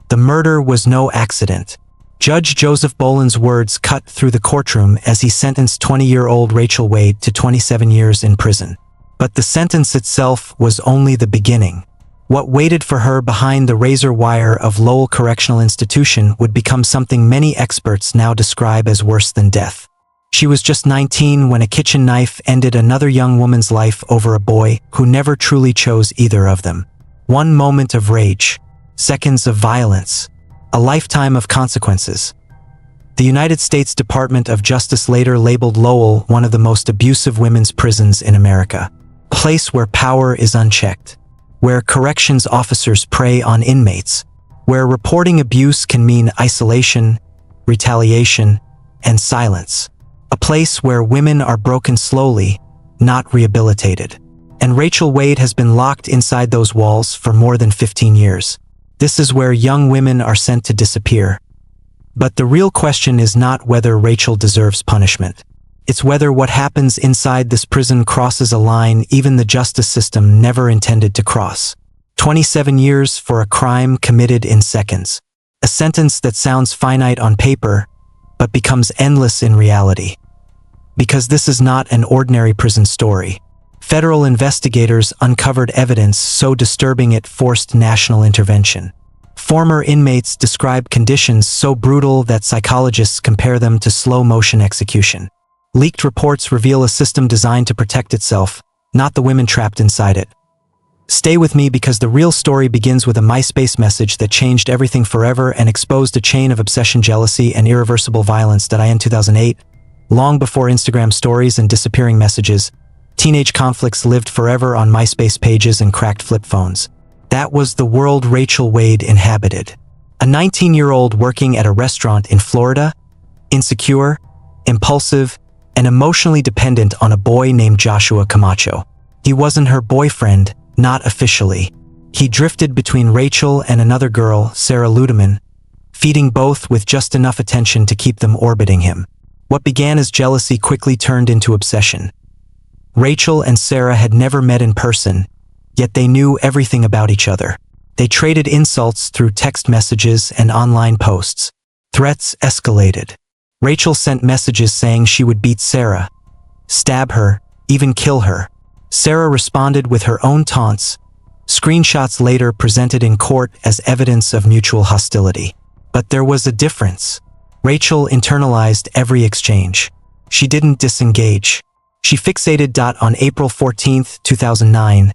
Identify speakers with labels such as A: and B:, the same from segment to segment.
A: The murder was no accident. Judge Joseph Boland's words cut through the courtroom as he sentenced 20-year-old Rachel Wade to 27 years in prison. But the sentence itself was only the beginning. What waited for her behind the razor wire of Lowell Correctional Institution would become something many experts now describe as worse than death. She was just 19 when a kitchen knife ended another young woman's life over a boy who never truly chose either of them. One moment of rage, seconds of violence, a lifetime of consequences. The United States Department of Justice later labeled Lowell one of the most abusive women's prisons in America. A place where power is unchecked, where corrections officers prey on inmates, where reporting abuse can mean isolation, retaliation, and silence. A place where women are broken slowly, not rehabilitated. And Rachel Wade has been locked inside those walls for more than 15 years. This is where young women are sent to disappear. But the real question is not whether Rachel deserves punishment. It's whether what happens inside this prison crosses a line even the justice system never intended to cross. 27 years for a crime committed in seconds. A sentence that sounds finite on paper, but becomes endless in reality. Because this is not an ordinary prison story. Federal investigators uncovered evidence so disturbing it forced national intervention. Former inmates describe conditions so brutal that psychologists compare them to slow-motion execution. Leaked reports reveal a system designed to protect itself, not the women trapped inside it. Stay with me because the real story begins with a MySpace message that changed everything forever and exposed a chain of obsession, jealousy, and irreversible violence that in 2008, long before Instagram stories and disappearing messages, teenage conflicts lived forever on MySpace pages and cracked flip phones. That was the world Rachel Wade inhabited. A 19-year-old working at a restaurant in Florida, insecure, impulsive, and emotionally dependent on a boy named Joshua Camacho. He wasn't her boyfriend, not officially. He drifted between Rachel and another girl, Sarah Ludman, feeding both with just enough attention to keep them orbiting him. What began as jealousy quickly turned into obsession. Rachel and Sarah had never met in person, yet they knew everything about each other. They traded insults through text messages and online posts. Threats escalated. Rachel sent messages saying she would beat Sarah, stab her, even kill her. Sarah responded with her own taunts, screenshots later presented in court as evidence of mutual hostility. But there was a difference. Rachel internalized every exchange. She didn't disengage. She fixated. On April 14, 2009,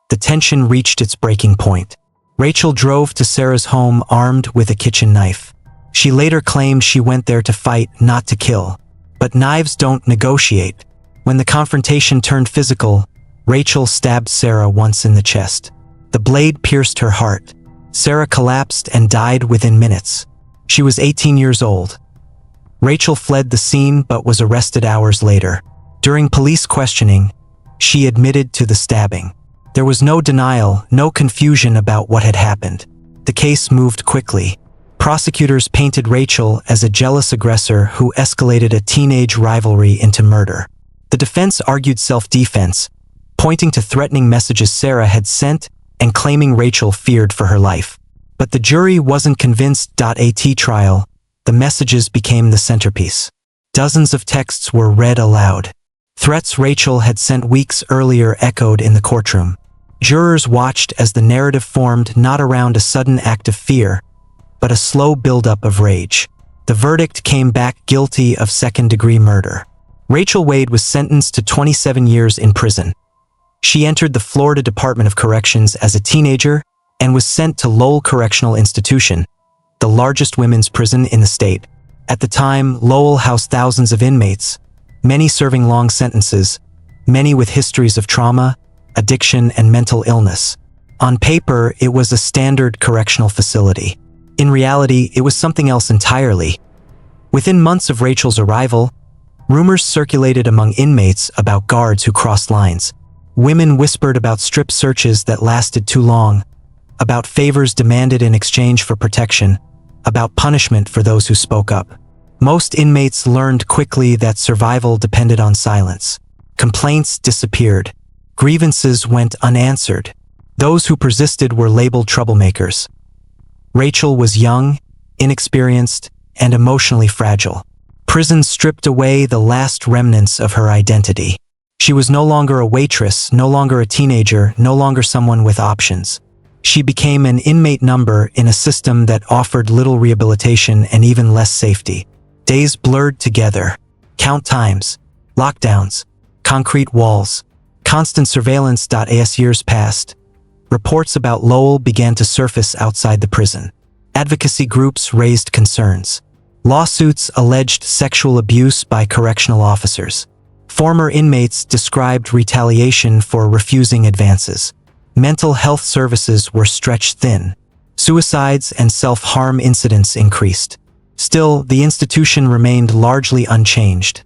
A: the tension reached its breaking point. Rachel drove to Sarah's home armed with a kitchen knife. She later claimed she went there to fight, not to kill. But knives don't negotiate. When the confrontation turned physical, Rachel stabbed Sarah once in the chest. The blade pierced her heart. Sarah collapsed and died within minutes. She was 18 years old. Rachel fled the scene but was arrested hours later. During police questioning, she admitted to the stabbing. There was no denial, no confusion about what had happened. The case moved quickly. Prosecutors painted Rachel as a jealous aggressor who escalated a teenage rivalry into murder. The defense argued self-defense, pointing to threatening messages Sarah had sent and claiming Rachel feared for her life. But the jury wasn't convinced. At trial, the messages became the centerpiece. Dozens of texts were read aloud. Threats Rachel had sent weeks earlier echoed in the courtroom. Jurors watched as the narrative formed not around a sudden act of fear, but a slow buildup of rage. The verdict came back guilty of second-degree murder. Rachel Wade was sentenced to 27 years in prison. She entered the Florida Department of Corrections as a teenager and was sent to Lowell Correctional Institution, the largest women's prison in the state. At the time, Lowell housed thousands of inmates, many serving long sentences, many with histories of trauma, addiction, and mental illness. On paper, it was a standard correctional facility. In reality, it was something else entirely. Within months of Rachel's arrival, rumors circulated among inmates about guards who crossed lines. Women whispered about strip searches that lasted too long, about favors demanded in exchange for protection, about punishment for those who spoke up. Most inmates learned quickly that survival depended on silence. Complaints disappeared. Grievances went unanswered. Those who persisted were labeled troublemakers. Rachel was young, inexperienced, and emotionally fragile. Prison stripped away the last remnants of her identity. She was no longer a waitress, no longer a teenager, no longer someone with options. She became an inmate number in a system that offered little rehabilitation and even less safety. Days blurred together. Count times, lockdowns, concrete walls, constant surveillance. As years passed, reports about Lowell began to surface outside the prison. Advocacy groups raised concerns. Lawsuits alleged sexual abuse by correctional officers. Former inmates described retaliation for refusing advances. Mental health services were stretched thin. Suicides and self-harm incidents increased. Still, the institution remained largely unchanged.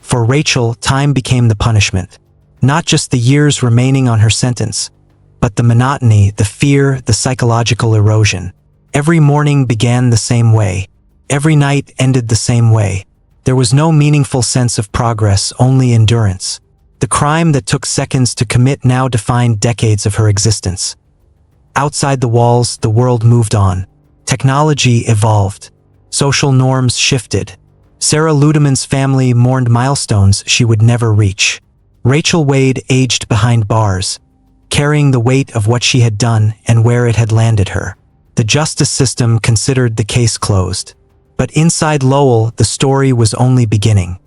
A: For Rachel, time became the punishment. Not just the years remaining on her sentence, but the monotony, the fear, the psychological erosion. Every morning began the same way. Every night ended the same way. There was no meaningful sense of progress, only endurance. The crime that took seconds to commit now defined decades of her existence. Outside the walls, the world moved on. Technology evolved. Social norms shifted. Sarah Ludman's family mourned milestones she would never reach. Rachel Wade aged behind bars, carrying the weight of what she had done and where it had landed her. The justice system considered the case closed. But inside Lowell, the story was only beginning.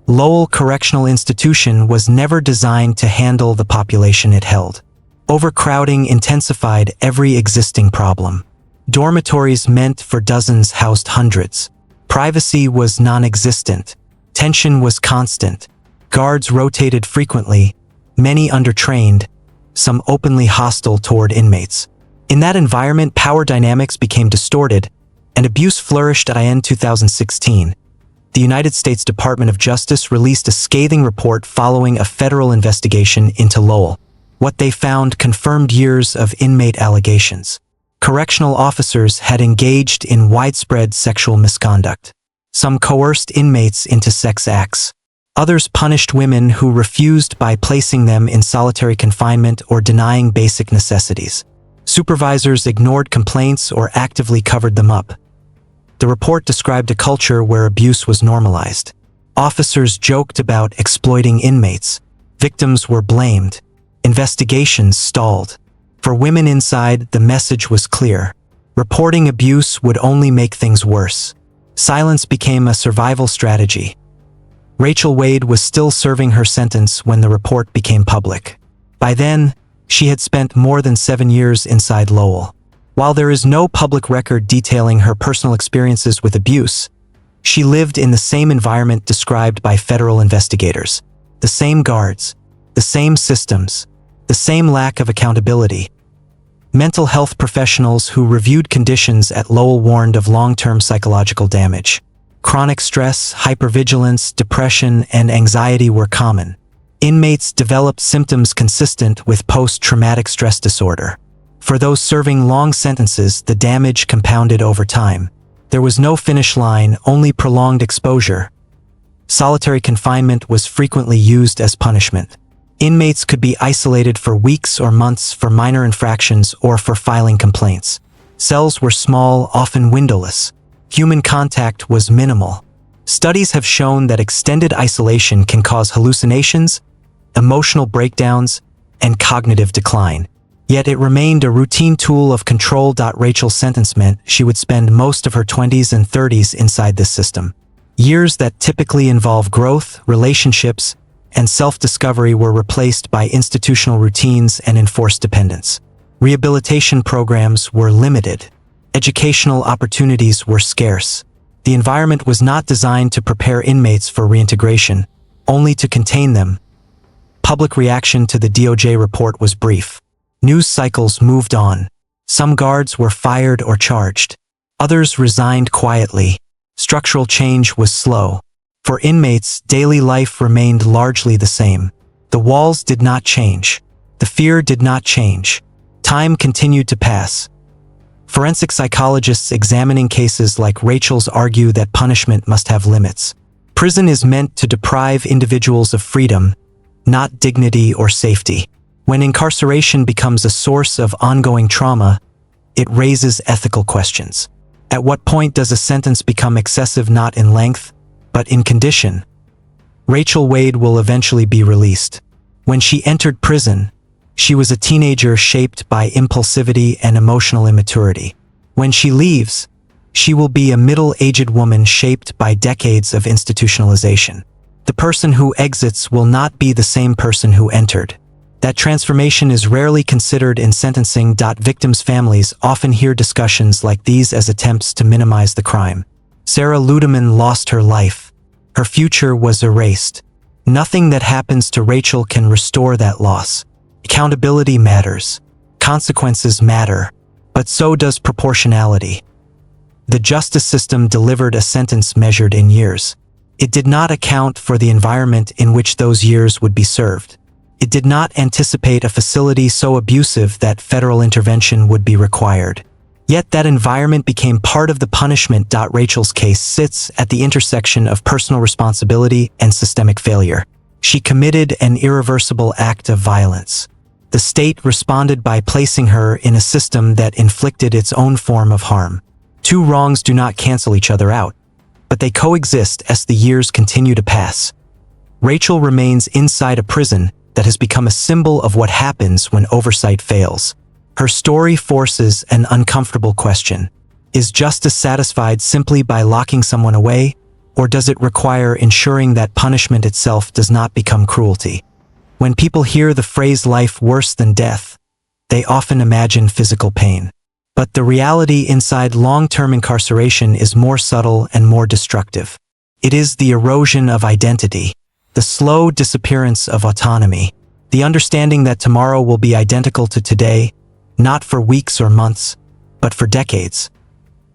A: Lowell Correctional Institution was never designed to handle the population it held. Overcrowding intensified every existing problem. Dormitories meant for dozens housed hundreds. Privacy was non-existent. Tension was constant. Guards rotated frequently, many undertrained, some openly hostile toward inmates. In that environment, power dynamics became distorted, and abuse flourished. In 2016, the United States Department of Justice released a scathing report following a federal investigation into Lowell. What they found confirmed years of inmate allegations. Correctional officers had engaged in widespread sexual misconduct. Some coerced inmates into sex acts. Others punished women who refused by placing them in solitary confinement or denying basic necessities. Supervisors ignored complaints or actively covered them up. The report described a culture where abuse was normalized. Officers joked about exploiting inmates. Victims were blamed. Investigations stalled. For women inside, the message was clear. Reporting abuse would only make things worse. Silence became a survival strategy. Rachel Wade was still serving her sentence when the report became public. By then, she had spent more than 7 years inside Lowell. While there is no public record detailing her personal experiences with abuse, she lived in the same environment described by federal investigators. The same guards, the same systems, the same lack of accountability. Mental health professionals who reviewed conditions at Lowell warned of long-term psychological damage. Chronic stress, hypervigilance, depression, and anxiety were common. Inmates developed symptoms consistent with post-traumatic stress disorder. For those serving long sentences, the damage compounded over time. There was no finish line, only prolonged exposure. Solitary confinement was frequently used as punishment. Inmates could be isolated for weeks or months for minor infractions or for filing complaints. Cells were small, often windowless. Human contact was minimal. Studies have shown that extended isolation can cause hallucinations, emotional breakdowns, and cognitive decline. Yet it remained a routine tool of control. Rachel's sentence meant she would spend most of her 20s and 30s inside this system. Years that typically involve growth, relationships, and self-discovery were replaced by institutional routines and enforced dependence. Rehabilitation programs were limited. Educational opportunities were scarce. The environment was not designed to prepare inmates for reintegration, only to contain them. Public reaction to the DOJ report was brief. News cycles moved on. Some guards were fired or charged. Others resigned quietly. Structural change was slow. For inmates, daily life remained largely the same. The walls did not change. The fear did not change. Time continued to pass. Forensic psychologists examining cases like Rachel's argue that punishment must have limits. Prison is meant to deprive individuals of freedom, not dignity or safety. When incarceration becomes a source of ongoing trauma, it raises ethical questions. At what point does a sentence become excessive not in length, but in condition? Rachel Wade will eventually be released. When she entered prison, she was a teenager shaped by impulsivity and emotional immaturity. When she leaves, she will be a middle-aged woman shaped by decades of institutionalization. The person who exits will not be the same person who entered. That transformation is rarely considered in sentencing. Victims' families often hear discussions like these as attempts to minimize the crime. Sarah Ludman lost her life. Her future was erased. Nothing that happens to Rachel can restore that loss. Accountability matters. Consequences matter. But so does proportionality. The justice system delivered a sentence measured in years. It did not account for the environment in which those years would be served. It did not anticipate a facility so abusive that federal intervention would be required. Yet that environment became part of the punishment. Rachel's case sits at the intersection of personal responsibility and systemic failure. She committed an irreversible act of violence. The state responded by placing her in a system that inflicted its own form of harm. Two wrongs do not cancel each other out, but they coexist as the years continue to pass. Rachel remains inside a prison that has become a symbol of what happens when oversight fails. Her story forces an uncomfortable question. Is justice satisfied simply by locking someone away, or does it require ensuring that punishment itself does not become cruelty? When people hear the phrase life worse than death, they often imagine physical pain. But the reality inside long-term incarceration is more subtle and more destructive. It is the erosion of identity, the slow disappearance of autonomy, the understanding that tomorrow will be identical to today, not for weeks or months, but for decades.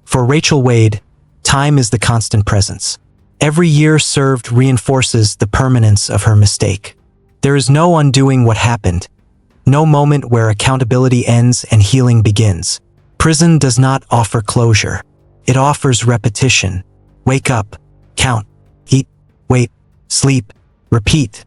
A: For Rachel Wade, time is the constant presence. Every year served reinforces the permanence of her mistake. There is no undoing what happened, no moment where accountability ends and healing begins. Prison does not offer closure. It offers repetition. Wake up, count, eat, wait, sleep, repeat.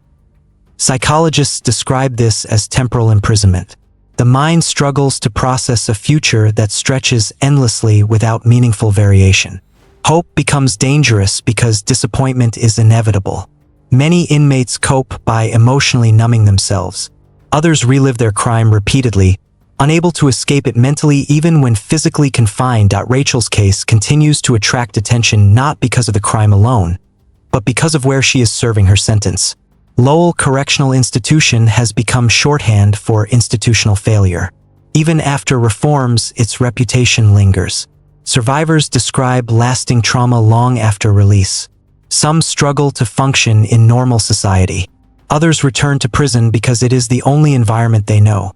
A: Psychologists describe this as temporal imprisonment. The mind struggles to process a future that stretches endlessly without meaningful variation. Hope becomes dangerous because disappointment is inevitable. Many inmates cope by emotionally numbing themselves. Others relive their crime repeatedly, unable to escape it mentally even when physically confined. Rachel's case continues to attract attention not because of the crime alone, but because of where she is serving her sentence. Lowell Correctional Institution has become shorthand for institutional failure. Even after reforms, its reputation lingers. Survivors describe lasting trauma long after release. Some struggle to function in normal society. Others return to prison because it is the only environment they know.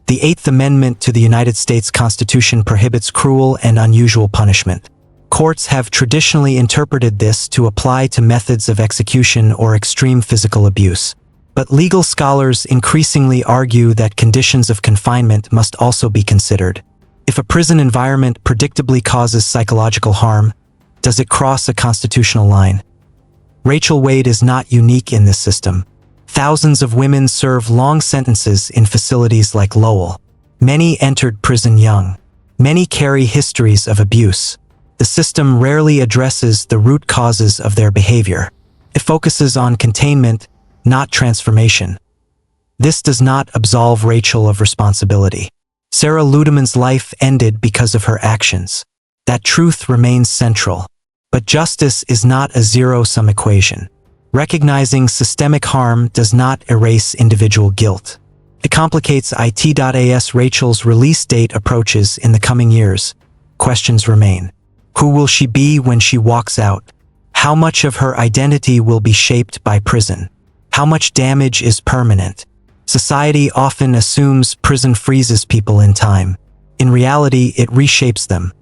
A: The Eighth Amendment to the United States Constitution prohibits cruel and unusual punishment. Courts have traditionally interpreted this to apply to methods of execution or extreme physical abuse. But legal scholars increasingly argue that conditions of confinement must also be considered. If a prison environment predictably causes psychological harm, does it cross a constitutional line? Rachel Wade is not unique in this system. Thousands of women serve long sentences in facilities like Lowell. Many entered prison young. Many carry histories of abuse. The system rarely addresses the root causes of their behavior. It focuses on containment, not transformation. This does not absolve Rachel of responsibility. Sarah Ludman's life ended because of her actions. That truth remains central. But justice is not a zero-sum equation. Recognizing systemic harm does not erase individual guilt. It complicates it. As Rachel's release date approaches in the coming years, questions remain. Who will she be when she walks out? How much of her identity will be shaped by prison? How much damage is permanent? Society often assumes prison freezes people in time. In reality, it reshapes them.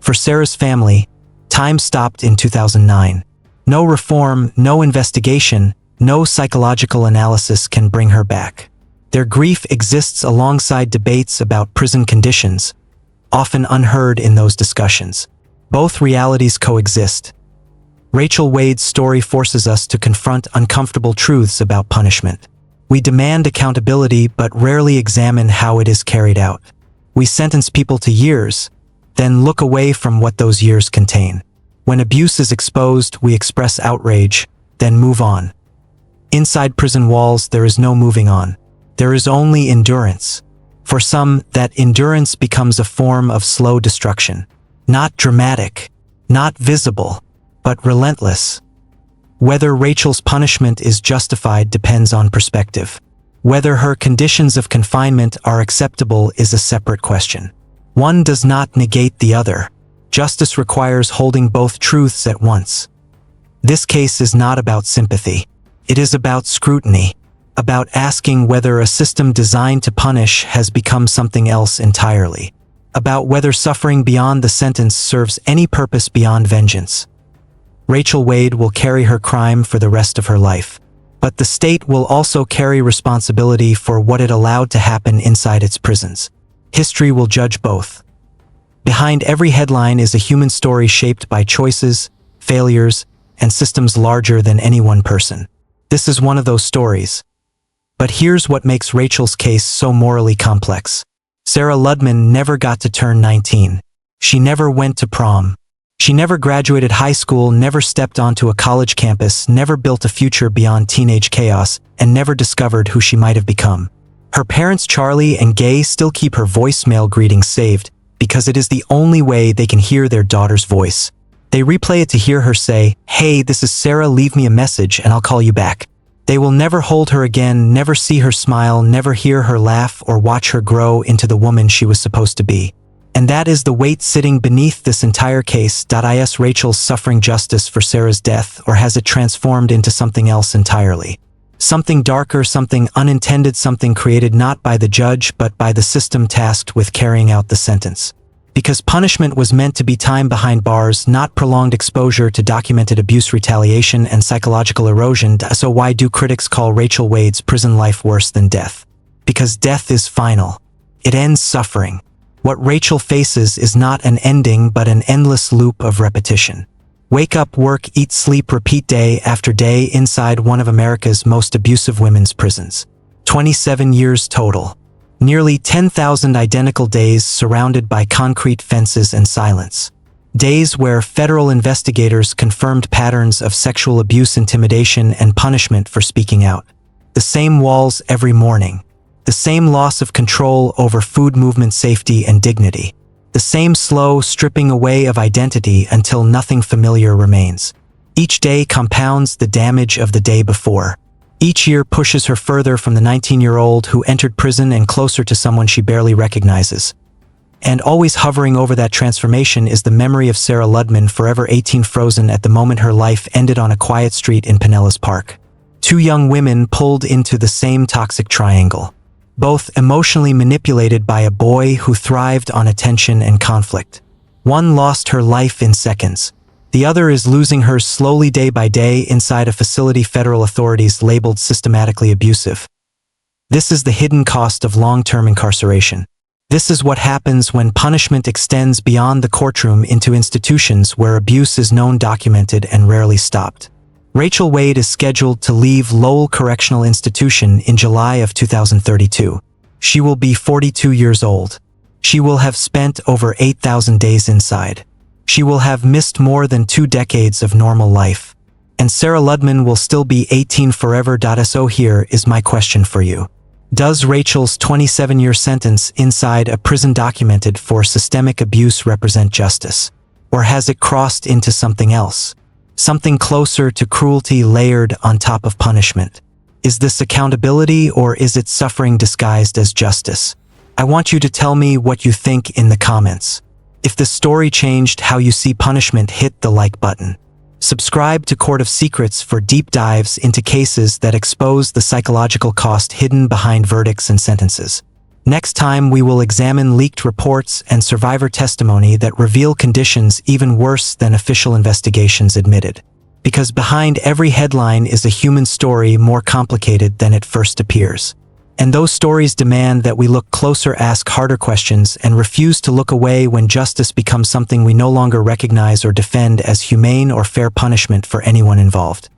A: For Sarah's family, time stopped in 2009. No reform, no investigation, no psychological analysis can bring her back. Their grief exists alongside debates about prison conditions, often unheard in those discussions. Both realities coexist. Rachel Wade's story forces us to confront uncomfortable truths about punishment. We demand accountability but rarely examine how it is carried out. We sentence people to years, then look away from what those years contain. When abuse is exposed, we express outrage, then move on. Inside prison walls, there is no moving on. There is only endurance. For some, that endurance becomes a form of slow destruction. Not dramatic, not visible, but relentless. Whether Rachel's punishment is justified depends on perspective. Whether her conditions of confinement are acceptable is a separate question. One does not negate the other. Justice requires holding both truths at once. This case is not about sympathy. It is about scrutiny, about asking whether a system designed to punish has become something else entirely, about whether suffering beyond the sentence serves any purpose beyond vengeance. Rachel Wade will carry her crime for the rest of her life, but the state will also carry responsibility for what it allowed to happen inside its prisons. History will judge both. Behind every headline is a human story shaped by choices, failures, and systems larger than any one person. This is one of those stories. But here's what makes Rachel's case so morally complex. Sarah Ludman never got to turn 19. She never went to prom. She never graduated high school, never stepped onto a college campus, never built a future beyond teenage chaos, and never discovered who she might have become. Her parents, Charlie and Gay, still keep her voicemail greetings saved because it is the only way they can hear their daughter's voice. They replay it to hear her say, "Hey, this is Sarah, leave me a message and I'll call you back." They will never hold her again, never see her smile, never hear her laugh or watch her grow into the woman she was supposed to be. And that is the weight sitting beneath this entire case. Is Rachel's suffering justice for Sarah's death, or has it transformed into something else entirely? Something darker, something unintended, something created not by the judge but by the system tasked with carrying out the sentence. Because punishment was meant to be time behind bars, not prolonged exposure to documented abuse, retaliation, and psychological erosion. So why do critics call Rachel Wade's prison life worse than death? Because death is final. It ends suffering. What Rachel faces is not an ending but an endless loop of repetition. Wake up, work, eat, sleep, repeat day after day inside one of America's most abusive women's prisons. 27 years total. Nearly 10,000 identical days surrounded by concrete fences and silence. Days where federal investigators confirmed patterns of sexual abuse, intimidation, and punishment for speaking out. The same walls every morning. The same loss of control over food movement, safety, and dignity. The same slow stripping away of identity until nothing familiar remains. Each day compounds the damage of the day before. Each year pushes her further from the 19-year-old who entered prison and closer to someone she barely recognizes. And always hovering over that transformation is the memory of Sarah Ludman, forever 18, frozen at the moment her life ended on a quiet street in Pinellas Park. Two young women pulled into the same toxic triangle. Both emotionally manipulated by a boy who thrived on attention and conflict. One lost her life in seconds. The other is losing hers slowly, day by day, inside a facility federal authorities labeled systematically abusive. This is the hidden cost of long-term incarceration. This is what happens when punishment extends beyond the courtroom into institutions where abuse is known, documented, and rarely stopped. Rachel Wade is scheduled to leave Lowell Correctional Institution in July of 2032. She will be 42 years old. She will have spent over 8,000 days inside. She will have missed more than 2 decades of normal life. And Sarah Ludman will still be 18 forever. So here is my question for you. Does Rachel's 27-year sentence inside a prison documented for systemic abuse represent justice? Or has it crossed into something else? Something closer to cruelty layered on top of punishment? Is this accountability, or is it suffering disguised as justice? I want you to tell me what you think in the comments. If the story changed how you see punishment, hit the like button. Subscribe to Court of Secrets for deep dives into cases that expose the psychological cost hidden behind verdicts and sentences. Next time, we will examine leaked reports and survivor testimony that reveal conditions even worse than official investigations admitted. Because behind every headline is a human story more complicated than it first appears. And those stories demand that we look closer, ask harder questions, and refuse to look away when justice becomes something we no longer recognize or defend as humane or fair punishment for anyone involved.